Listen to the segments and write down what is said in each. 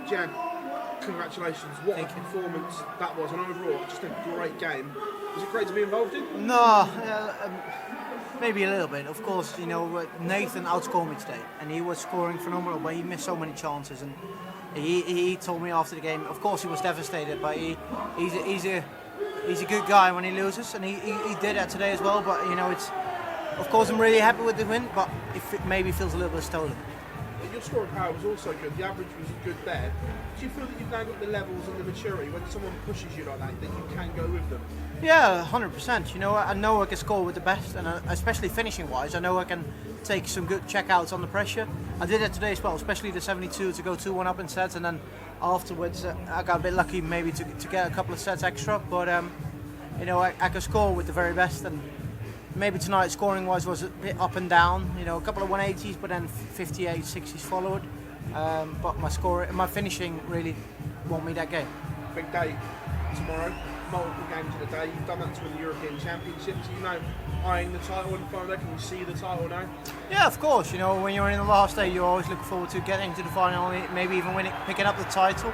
Gian, congratulations. What a performance that was, and overall, just a great game. Was it great to be involved in? No, maybe a little bit. Of course, Nathan outscored me today, and he was scoring phenomenal, but he missed so many chances. And he told me after the game, of course he was devastated, but he's a good guy when he loses, and he did that today as well. But it's, of course, I'm really happy with the win, but it maybe feels a little bit stolen. Your scoring power was also good. The average was good there. Do you feel that you've now got the levels and the maturity when someone pushes you like that you can go with them? Yeah, 100%. I know I can score with the best, and especially finishing-wise, I know I can take some good checkouts on the pressure. I did it today as well, especially the 72 to go 2-1 up in sets, and then afterwards I got a bit lucky maybe to get a couple of sets extra. But I can score with the very best, and maybe tonight scoring-wise was a bit up and down. A couple of 180s, but then 58, 60s followed. But my finishing really won me that game. Big day tomorrow. Multiple games in a day. You've done that to win the European Championships. Eyeing the title in front of Can you see the title now? Yeah, of course. When you're in the last day, you're always looking forward to getting to the final, maybe even picking up the title.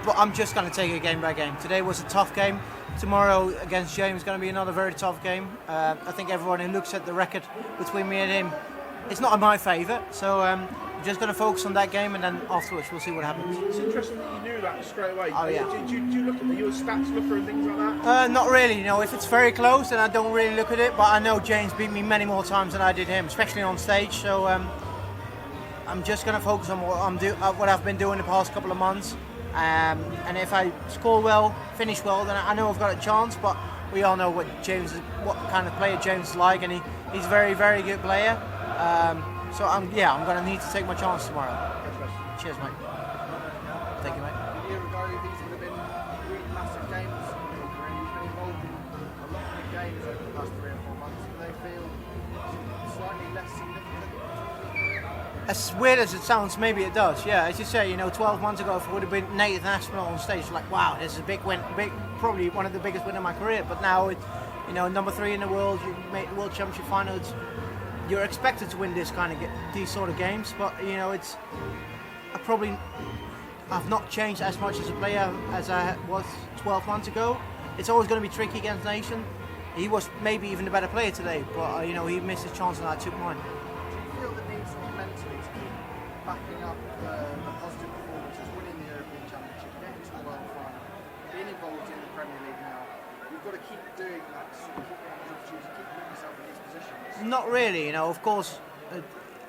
But I'm just going to take it game by game. Today was a tough game. Tomorrow against James is going to be another very tough game. I think everyone who looks at the record between me and him, it's not in my favour. So I'm just going to focus on that game, and then afterwards we'll see what happens. It's interesting that you knew that straight away. Oh yeah. Do you look at your stats looker and things like that? Not really. If it's very close, then I don't really look at it. But I know James beat me many more times than I did him, especially on stage. So I'm just going to focus on what I've been doing the past couple of months. And if I score well, finish well, then I know I've got a chance. But we all know what kind of player James is like, and he's a very, very good player. So I'm going to need to take my chance tomorrow. Cheers, mate. Thank you, mate. A year ago, these would have been really massive games. You've been involved in a lot of big games over the past 3 or 4 months. Do they feel slightly less significant? As weird as it sounds, maybe it does. Yeah, as you say, 12 months ago, if it would have been Nathan Aspinall on stage, like, wow, this is a big win, probably one of the biggest wins of my career. But now, number 3 in the world, you made the World Championship finals. You're expected to win these sort of games, but I've not changed as much as a player as I was 12 months ago. It's always going to be tricky against Nathan. He was maybe even a better player today, but he missed his chance and I took mine. Do you feel the need mentally to keep backing up the positive performances, winning the European Championship, getting to the World Final, being involved in the Premier League now? You've got to keep doing that to keep getting opportunities, keep putting yourself in these positions. Not really, of course.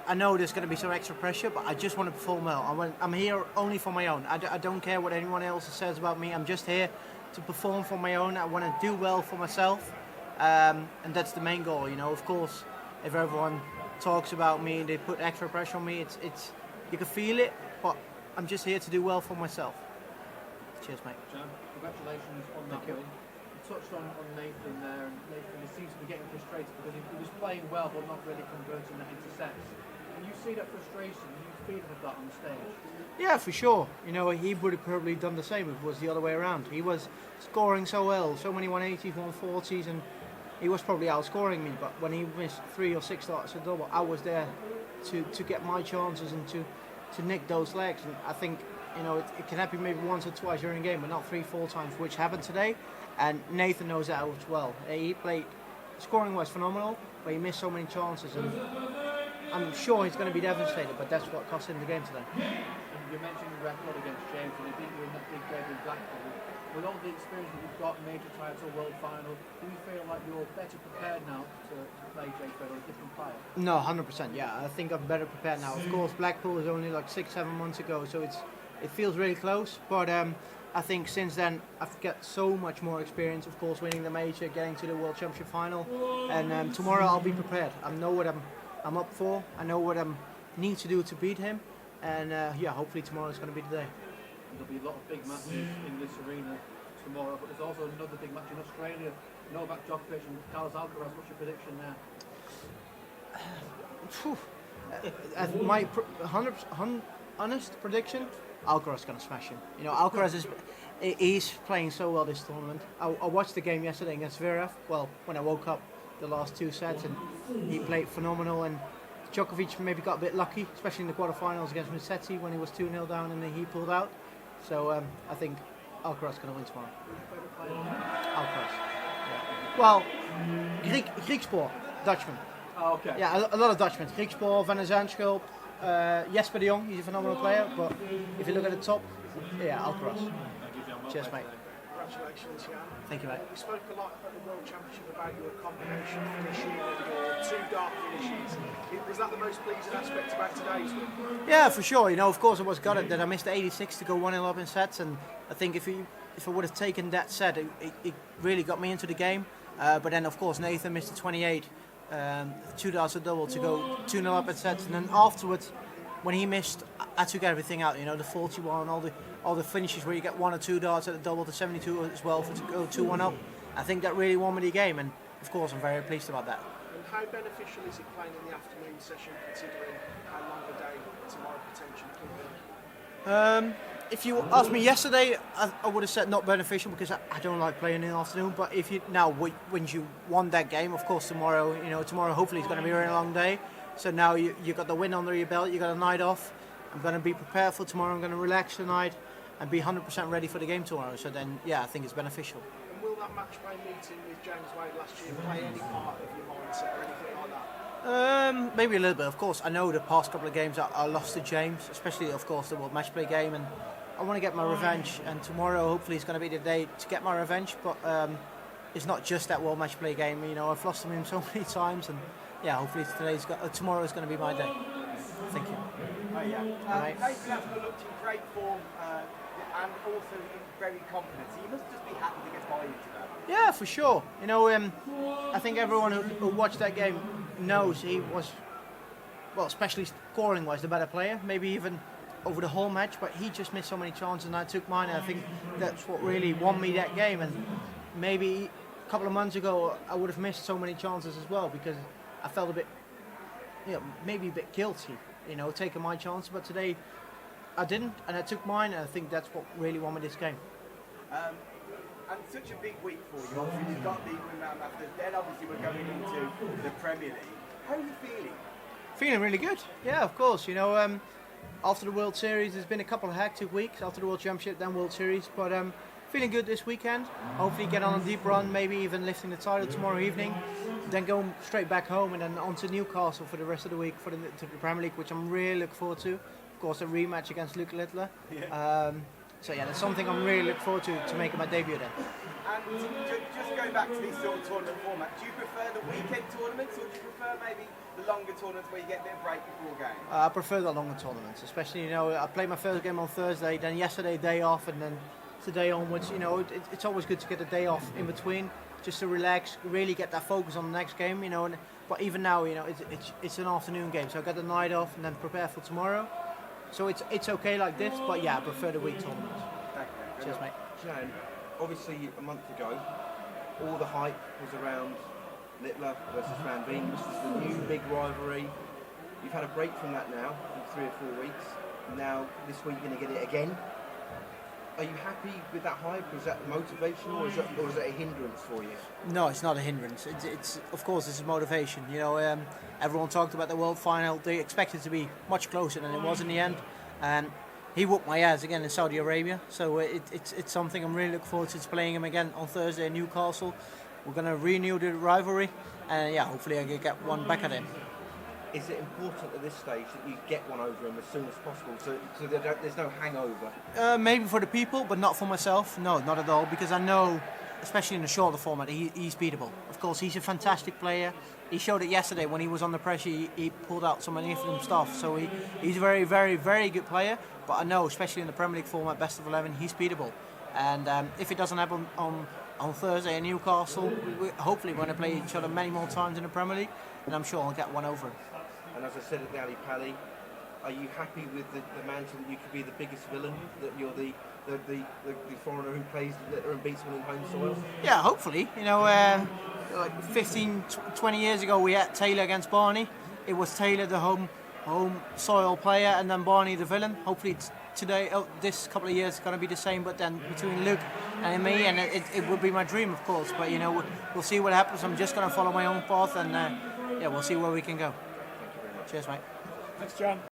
I know there's going to be some extra pressure, but I just want to perform well. I'm here only for my own. I don't care what anyone else says about me. I'm just here to perform for my own. I want to do well for myself, and that's the main goal. Of course, if everyone talks about me and they put extra pressure on me, it's you can feel it, but I'm just here to do well for myself. Cheers, mate. Gian, congratulations on that win. You touched on Nathan there, and Nathan seems to be getting frustrated because he was playing well but not really converting that into sets. Can you see that frustration? Can you feel that on the stage? Yeah, for sure. He would have probably done the same if it was the other way around. He was scoring so well, so many 180s, 140s, and he was probably outscoring me. But when he missed 3 or 6 starts a double, I was there to get my chances and to nick those legs. And I think it can happen maybe once or twice during a game, but not 3-4 times, which happened today. And Nathan knows that as well. He played, scoring was phenomenal, but he missed so many chances, and I'm sure he's going to be devastated, but that's what cost him the game today. And you mentioned the record against James, and he beat you in that big game in Blackpool. With all the experience that you've got, major title, world final, do you feel like you're better prepared now to play James Federer, a different player? No, 100%, yeah. I think I'm better prepared now. Of course, Blackpool was only like 6-7 months ago, so it feels really close, but I think since then I've got so much more experience, of course, winning the major, getting to the World Championship final, and tomorrow I'll be prepared. I know what I'm up for, I know what I need to do to beat him, and hopefully tomorrow is going to be the day. There'll be a lot of big matches in this arena tomorrow, but there's also another big match in Australia. Novak Djokovic and Carlos Alcaraz. What's your prediction there? My 100% honest prediction, Alcaraz is going to smash him. Alcaraz he's playing so well this tournament. I watched the game yesterday against Zverev. Well, when I woke up, the last 2 sets, and he played phenomenal. And Djokovic maybe got a bit lucky, especially in the quarterfinals against Musetti when he was 2-0 down and he pulled out. So I think Alcaraz is going to win tomorrow. Alcaraz. Yeah. Well, Griekspoor, Dutchman. Oh, okay. Yeah, a lot of Dutchmen. Griekspoor, Van der Zandschulp, Jesper de Jong, he's a phenomenal player. But if you look at the top, yeah, Alcaraz. Cheers, mate. Congratulations, Jan. Thank you, mate. We spoke a lot at the World Championship about your combination finishing and your 2 dark finishes. Was that the most pleasing aspect about today's win? Yeah, for sure. Of course I was gutted that I missed the 86 to go 1-0 up in sets, and I think if I would have taken that set, it really got me into the game. But then, of course, Nathan missed the 28, 2 darts a double to go 2-0 up in sets, and then afterwards, when he missed, I took everything out. The 41, all the finishes where you get 1 or 2 darts at the double to 72 as well to go 2-1 up. I think that really won me the game, and of course I'm very pleased about that. And how beneficial is it playing in the afternoon session, considering how long a day tomorrow potentially could be? If you asked me yesterday, I would have said not beneficial because I don't like playing in the afternoon. But if you now when you won that game, of course tomorrow hopefully it's going to be a very long day. So now you got the win under your belt, you got a night off. I'm going to be prepared for tomorrow. I'm going to relax tonight and be 100% ready for the game tomorrow. So then, yeah, I think it's beneficial. And will that match play meeting with James Wade last year play any part of your mindset or anything like that? Maybe a little bit. Of course, I know the past couple of games I lost to James, especially of course the World Match Play game, and I want to get my revenge. And tomorrow, hopefully, is going to be the day to get my revenge. But it's not just that World Match Play game. I've lost to him so many times, and yeah, hopefully tomorrow is going to be my day. Thank you. Oh, yeah. Right. Nathan Aspinall looked in great form and also very confident. So you must just be happy to get by you today. Yeah, for sure. I think everyone who watched that game knows he was, well, especially scoring-wise, the better player. Maybe even over the whole match, but he just missed so many chances and I took mine. And I think that's what really won me that game. And maybe a couple of months ago, I would have missed so many chances as well because I felt a bit, maybe a bit guilty, taking my chance. But today, I didn't, and I took mine. And I think that's what really won me this game. And such a big week for you. Obviously, you've got the Winmau Masters. Then, obviously, we're going into the Premier League. How are you feeling? Feeling really good. Yeah, of course. After the World Series, there's been a couple of hectic weeks. After the World Championship, then World Series. But feeling good this weekend. Hopefully, get on a deep run. Maybe even lifting the title tomorrow evening. Then going straight back home and then on to Newcastle for the rest of the week to the Premier League, which I'm really looking forward to. Of course, a rematch against Luke Littler. Yeah. So yeah, that's something I'm really looking forward to making my debut then. And just going back to these sort of tournament formats, do you prefer the weekend tournaments or do you prefer maybe the longer tournaments where you get a bit of break before game? I prefer the longer tournaments, especially, I played my first game on Thursday, then yesterday day off, and then today onwards, it's always good to get a day off in between, just to relax, really get that focus on the next game, but even now, it's an afternoon game, so I got the night off and then prepare for tomorrow. So it's okay like this, but yeah, I prefer the week tournaments. Cheers, mate. Jan, obviously a month ago, all the hype was around Littler versus Van Veen. This is the new big rivalry. You've had a break from that now, for 3 or 4 weeks. Now, this week you're going to get it again. Are you happy with that hype? Is that motivational, or is it a hindrance for you? No, it's not a hindrance. It's of course, it's motivation. Everyone talked about the World Final. They expected it to be much closer than it was in the end. And he whooped my ass again in Saudi Arabia. So it's something I'm really looking forward to playing him again on Thursday in Newcastle. We're going to renew the rivalry. And yeah, hopefully I can get one back at him. Is it important at this stage that you get one over him as soon as possible so there's no hangover? Maybe for the people, but not for myself. No, not at all, because I know, especially in the shorter format, he's beatable. Of course, he's a fantastic player. He showed it yesterday when he was under pressure. He pulled out some magnificent stuff. So he's a very, very, very good player. But I know, especially in the Premier League format, best of 11, he's beatable. And if it doesn't happen on Thursday in Newcastle, hopefully we're going to play each other many more times in the Premier League, and I'm sure I'll get one over him. And as I said at the Ali Pally, are you happy with the mantle that you could be the biggest villain, that you're the foreigner who plays Littler and beats him in home soil? Yeah, hopefully. Like 15, 20 years ago we had Taylor against Barney. It was Taylor the home soil player and then Barney the villain. Hopefully today, this couple of years, it's going to be the same, but then between Luke and me, and it would be my dream, of course. But we'll see what happens. I'm just going to follow my own path, and we'll see where we can go. Cheers, mate. Thanks, John.